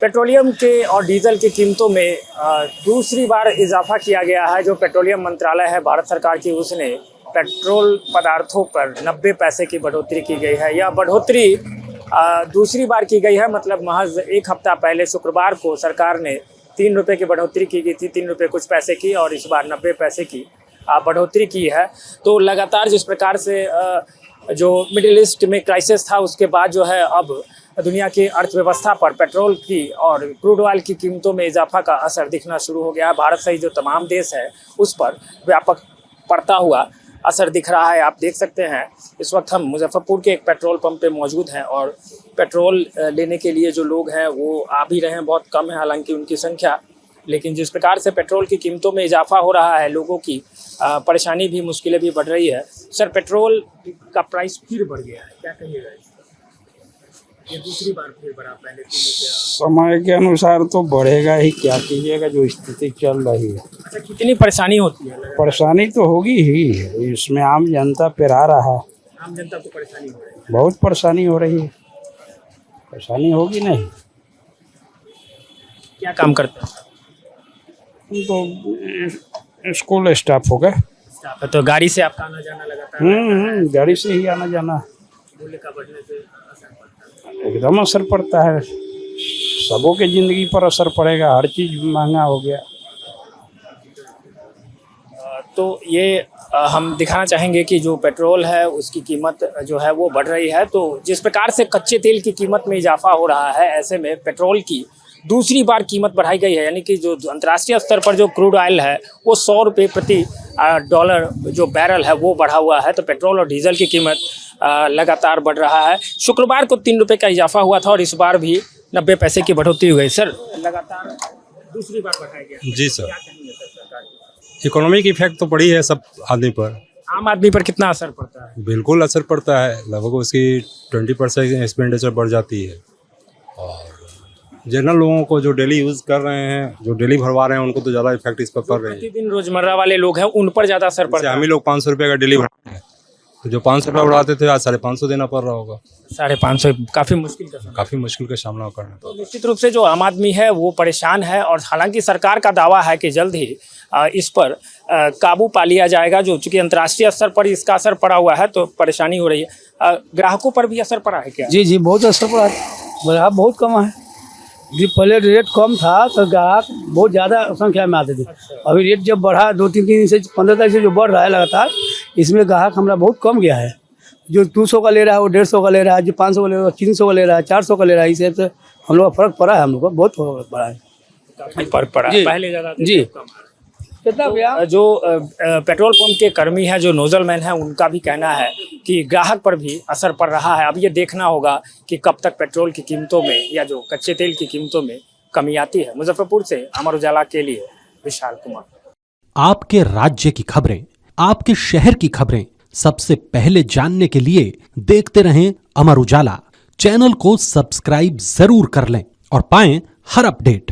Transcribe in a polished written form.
Petroleum के और diesel की कीमतों में दूसरी बार इजाफा किया गया है। जो पेट्रोलियम मंत्रालय है भारत सरकार की, उसने पेट्रोल पदार्थों पर 90 पैसे की बढ़ोतरी की गई है। यह बढ़ोतरी दूसरी बार की गई है, मतलब महज एक हफ्ता पहले शुक्रवार को सरकार ने 3 रुपये की बढ़ोतरी की गई थी, 3 रुपये कुछ पैसे की, और इस बार 90 पैसे की बढ़ोतरी की है। तो लगातार जिस प्रकार से जो मिडिल ईस्ट में क्राइसिस था, उसके बाद जो है अब दुनिया की अर्थव्यवस्था पर पेट्रोल की और क्रूड ऑयल की कीमतों में इजाफा का असर दिखना शुरू हो गया है। भारत सहित जो तमाम देश है उस पर व्यापक पड़ता हुआ असर दिख रहा है। आप देख सकते हैं इस वक्त हम मुजफ्फरपुर के एक पेट्रोल पंप पे मौजूद हैं और पेट्रोल लेने के लिए जो लोग हैं वो आ भी रहे हैं, बहुत कम है हालांकि उनकी संख्या, लेकिन जिस प्रकार से पेट्रोल की कीमतों में इजाफा हो रहा है, लोगों की परेशानी भी, मुश्किलें भी बढ़ रही है। सर, पेट्रोल का प्राइस फिर बढ़ गया है, क्या कहिएगा? ये दूसरी बार फिर बढ़ा, पहले 3 रुपया। समय के अनुसार तो बढ़ेगा ही, क्या कीजिएगा, जो स्थिति चल रही है। अच्छा, कितनी परेशानी होती है? परेशानी तो होगी ही, इसमें आम जनता पेरा रहा है। आम जनता को परेशानी हो रही है? बहुत परेशानी हो रही है, परेशानी होगी नहीं। क्या काम करते हैं? तो स्कूल स्टाफ हो गए। तो गाड़ी से आपका आना जाना लगातार रहता है? गाड़ी से ही आना जाना। मूल्य का बढ़ने से असर पड़ता है? एकदम असर पड़ता है, सबों के जिंदगी पर असर पड़ेगा, हर चीज महंगा हो गया। तो ये हम दिखाना चाहेंगे कि जो पेट्रोल है उसकी कीमत जो है वो बढ़ रही है। तो जिस प्रकार से कच्चे तेल की कीमत में इजाफा हो रहा है, ऐसे में पेट्रोल की दूसरी बार कीमत बढ़ाई गई है। यानी कि जो अंतर्राष्ट्रीय स्तर पर जो क्रूड ऑयल है वो 100 रुपये प्रति डॉलर जो बैरल है वो बढ़ा हुआ है। तो पेट्रोल और डीजल की कीमत लगातार बढ़ रहा है। शुक्रवार को 3 रुपये का इजाफा हुआ था और इस बार भी 90 पैसे की बढ़ोतरी हुई। सर, लगातार दूसरी बार बढ़ाया गया। जी सर, क्या कहेंगे सर सरकार की? इकोनॉमिक इफेक्ट तो पड़ी है सब आदमी पर। आम आदमी पर कितना असर पड़ता है? बिल्कुल असर पड़ता है, लगभग उसकी 20% एक्सपेंडिचर बढ़ जाती है। और जनरल लोगों को जो डेली यूज़ कर रहे हैं, जो डेली भरवा रहे हैं, उनको तो ज़्यादा इफेक्ट इस पर पड़ रही है। प्रतिदिन रोजमर्रा वाले लोग हैं उन पर ज़्यादा असर पड़ता है। हम ही लोग 500 रुपये का डेली भरते हैं, तो जो 500 रुपये उड़ाते थे आज 550 देना पड़ रहा होगा। 550 काफ़ी मुश्किल का सामना करना। तो निश्चित रूप से जो आम आदमी है वो परेशान है, और हालांकि सरकार का दावा है कि जल्द ही इस पर काबू पा लिया जाएगा। जो चूँकि अंतर्राष्ट्रीय स्तर पर इसका असर पड़ा हुआ है तो परेशानी हो रही है। ग्राहकों पर भी असर पड़ा है क्या? जी, बहुत असर पड़ा है। ग्राहक बहुत कम है जी। पहले रेट कम था तो ग्राहक बहुत ज़्यादा संख्या में आते थे। अभी रेट जब बढ़ा 2-3 दिन से 15 तारीख से जो बढ़ रहा है लगातार, इसमें ग्राहक हमारा बहुत कम गया है। जो 200 का ले रहा है वो 150 का ले रहा है, जो 500 का ले रहा है 300 का ले रहा है, 400 का ले रहा है। इस हिसाब से हम लोग का फर्क पड़ा है, हम लोग का बहुत फर्क पड़ा है। काफ़ी फर्क पड़ा है, पहले ज़्यादा जी। कितना भैया? जो पेट्रोल पंप के कर्मी हैं, जो नोजलमैन हैं, उनका भी कहना है कि ग्राहक पर भी असर पड़ रहा है। अब ये देखना होगा कि कब तक पेट्रोल की कीमतों में या जो कच्चे तेल की कीमतों में कमी आती है। मुजफ्फरपुर से अमर उजाला के लिए विशाल कुमार। आपके राज्य की खबरें, आपके शहर की खबरें सबसे पहले जानने के लिए देखते रहें अमर उजाला। चैनल को सब्सक्राइब जरूर कर लें और पाएं हर अपडेट।